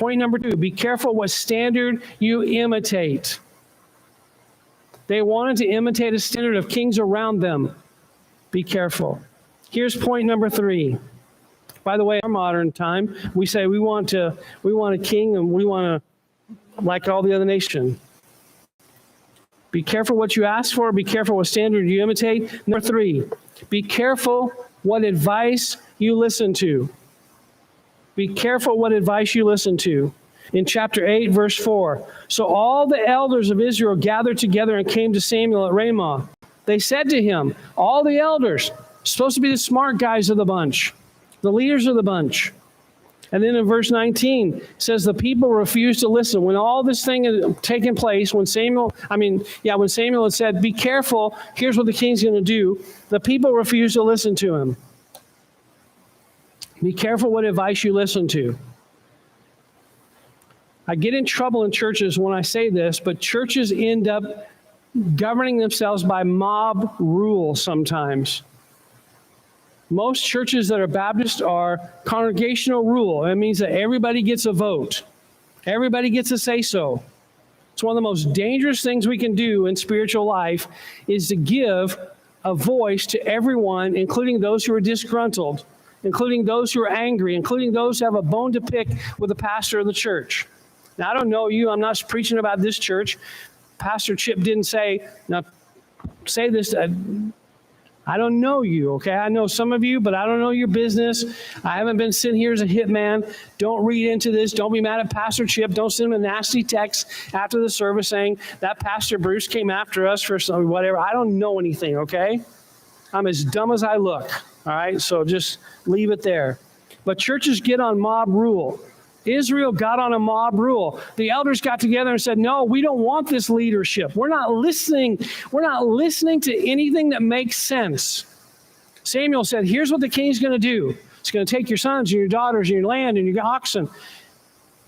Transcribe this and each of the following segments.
Point number 2, be careful what standard you imitate. They wanted to imitate a standard of kings around them. Be careful. Here's point number 3. By the way, in our modern time, we say we want a king and we want to like all the other nation. Be careful what you ask for. Be careful what standard you imitate. Number 3, be careful what advice you listen to. Be careful what advice you listen to. In chapter 8, verse 4, so all the elders of Israel gathered together and came to Samuel at Ramah. They said to him, all the elders, supposed to be the smart guys of the bunch, the leaders of the bunch. And then in verse 19, it says the people refused to listen. When all this thing had taken place, when Samuel had said, be careful, here's what the king's going to do, the people refused to listen to him. Be careful what advice you listen to. I get in trouble in churches when I say this, but churches end up governing themselves by mob rule sometimes. Most churches that are Baptist are congregational rule. It means that everybody gets a vote. Everybody gets a say-so. It's one of the most dangerous things we can do in spiritual life is to give a voice to everyone, including those who are disgruntled, including those who are angry, including those who have a bone to pick with the pastor of the church. Now, I don't know you. I'm not preaching about this church. Pastor Chip didn't say, now say this. I don't know you, okay? I know some of you, but I don't know your business. I haven't been sitting here as a hitman. Don't read into this. Don't be mad at Pastor Chip. Don't send him a nasty text after the service saying that Pastor Bruce came after us for some whatever. I don't know anything, okay? I'm as dumb as I look, all right? So just leave it there. But churches get on mob rule. Israel got on a mob rule. The elders got together and said, no, we don't want this leadership. We're not listening. We're not listening to anything that makes sense. Samuel said, here's what the king's going to do. It's going to take your sons and your daughters and your land and your oxen.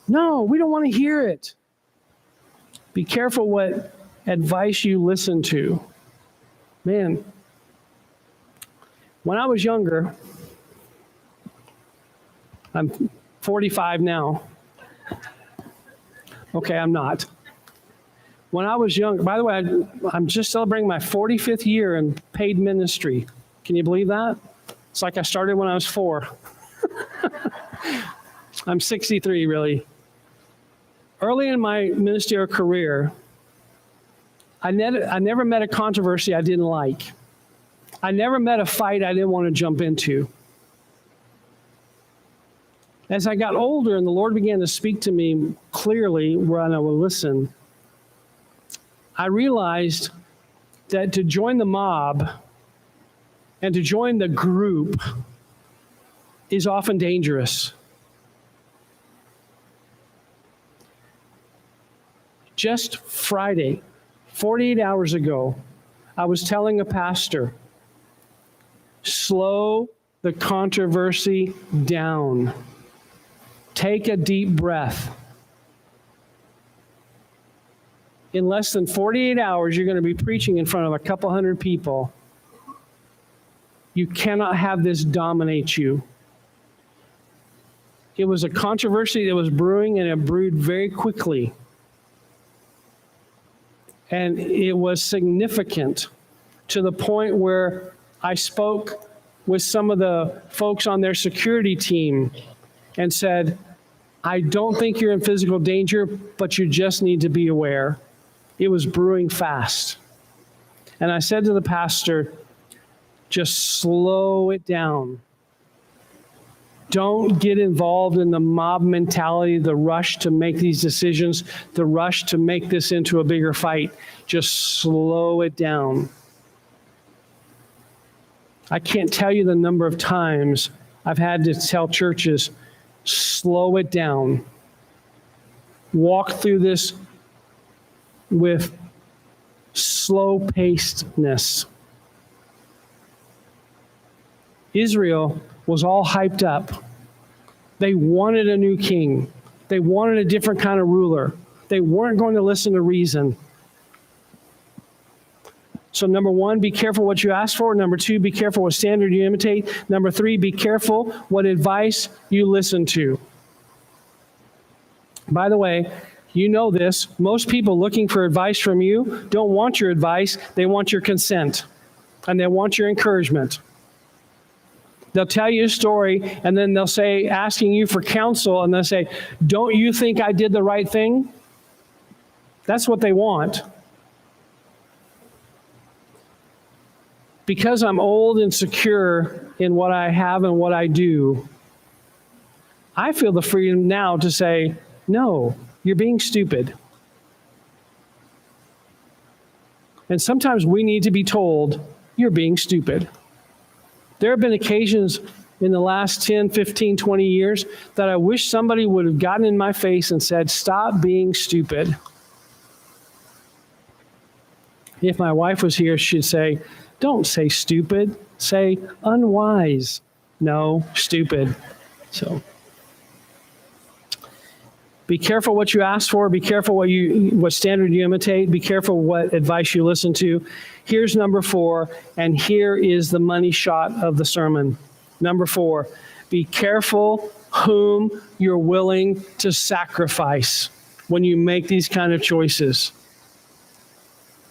No, we don't want to hear it. Be careful what advice you listen to. Man, when I was younger, I'm 45 now. Okay, I'm not. When I was young, by the way, I'm just celebrating my 45th year in paid ministry. Can you believe that? It's like I started when I was 4. I'm 63, really. Early in my ministerial career, I never met a controversy I didn't like. I never met a fight I didn't want to jump into. As I got older and the Lord began to speak to me clearly where I would listen, I realized that to join the mob and to join the group is often dangerous. Just Friday, 48 hours ago, I was telling a pastor, slow the controversy down. Take a deep breath. In less than 48 hours, you're going to be preaching in front of a couple hundred people. You cannot have this dominate you. It was a controversy that was brewing, and it brewed very quickly. And it was significant to the point where I spoke with some of the folks on their security team and said, I don't think you're in physical danger, but you just need to be aware. It was brewing fast. And I said to the pastor, just slow it down. Don't get involved in the mob mentality, the rush to make these decisions, the rush to make this into a bigger fight. Just slow it down. I can't tell you the number of times I've had to tell churches, slow it down. Walk through this with slow-pacedness. Israel was all hyped up. They wanted a new king. They wanted a different kind of ruler. They weren't going to listen to reason. So number 1, be careful what you ask for. Number 2, be careful what standard you imitate. Number 3, be careful what advice you listen to. By the way, you know this. Most people looking for advice from you don't want your advice. They want your consent, and they want your encouragement. They'll tell you a story, and then they'll say, asking you for counsel, and they'll say, don't you think I did the right thing? That's what they want. Because I'm old and secure in what I have and what I do, I feel the freedom now to say, no, you're being stupid. And sometimes we need to be told, you're being stupid. There have been occasions in the last 10, 15, 20 years that I wish somebody would have gotten in my face and said, stop being stupid. If my wife was here, she'd say, don't say stupid, say unwise. No, stupid. So be careful what you ask for. Be careful what standard you imitate. Be careful what advice you listen to. Here's number 4, and here is the money shot of the sermon. Number 4, be careful whom you're willing to sacrifice when you make these kind of choices.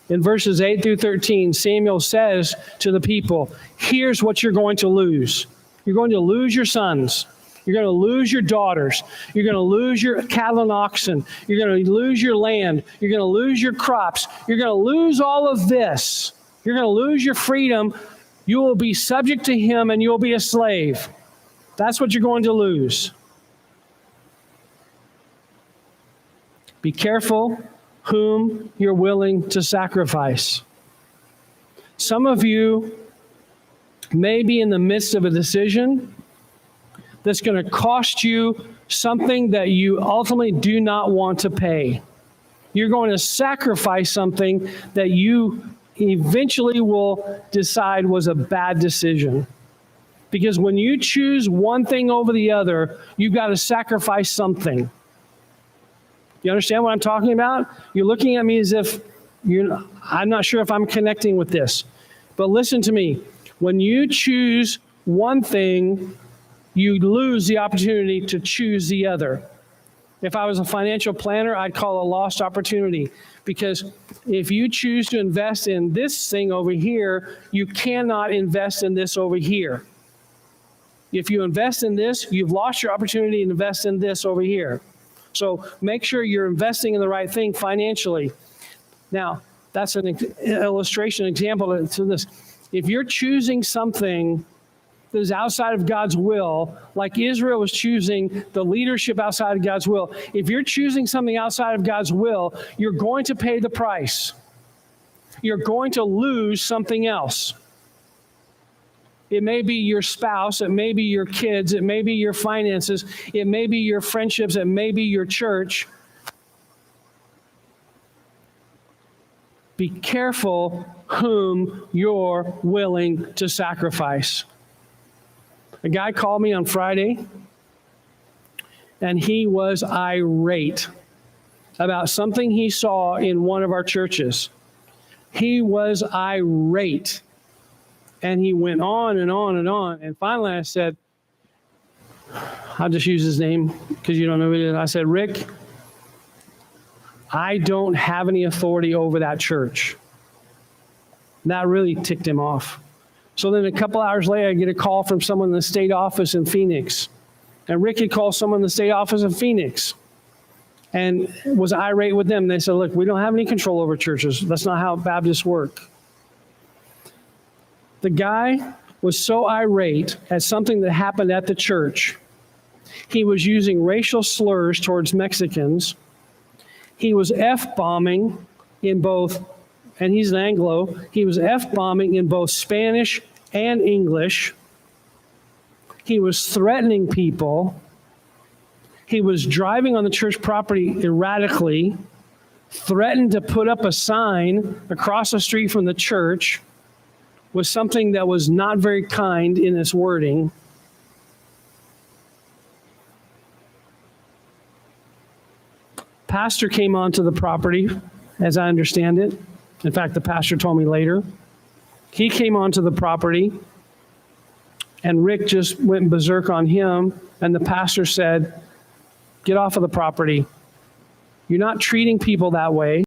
In verses 8 through 13, Samuel says to the people, here's what you're going to lose. You're going to lose your sons. You're going to lose your daughters. You're going to lose your cattle and oxen. You're going to lose your land. You're going to lose your crops. You're going to lose all of this. You're going to lose your freedom. You will be subject to him and you'll be a slave. That's what you're going to lose. Be careful whom you're willing to sacrifice. Some of you may be in the midst of a decision that's going to cost you something that you ultimately do not want to pay. You're going to sacrifice something that you eventually will decide was a bad decision. Because when you choose one thing over the other, you've got to sacrifice something. You understand what I'm talking about? You're looking at me as if I'm not sure if I'm connecting with this. But listen to me. When you choose one thing, you lose the opportunity to choose the other. If I was a financial planner, I'd call it a lost opportunity. Because if you choose to invest in this thing over here, you cannot invest in this over here. If you invest in this, you've lost your opportunity to invest in this over here. So make sure you're investing in the right thing financially. Now, that's an illustration, example to this. If you're choosing something that is outside of God's will, like Israel was choosing the leadership outside of God's will, if you're choosing something outside of God's will, you're going to pay the price. You're going to lose something else. It may be your spouse, it may be your kids, it may be your finances, it may be your friendships, it may be your church. Be careful whom you're willing to sacrifice. A guy called me on Friday, and he was irate about something he saw in one of our churches. He was irate. And he went on and on and on. And finally I said, I'll just use his name because you don't know who it is. I said, Rick, I don't have any authority over that church. And that really ticked him off. So then a couple hours later, I get a call from someone in the state office in Phoenix. And Rick had called someone in the state office in Phoenix and was irate with them. They said, look, we don't have any control over churches. That's not how Baptists work. The guy was so irate at something that happened at the church. He was using racial slurs towards Mexicans. He was F-bombing in both, and he's an Anglo, he was F-bombing in both Spanish and English. He was threatening people. He was driving on the church property erratically, threatened to put up a sign across the street from the church with something that was not very kind in its wording. Pastor came onto the property, as I understand it. In fact, the pastor told me later. He came onto the property, and Rick just went berserk on him, and the pastor said, get off of the property. You're not treating people that way.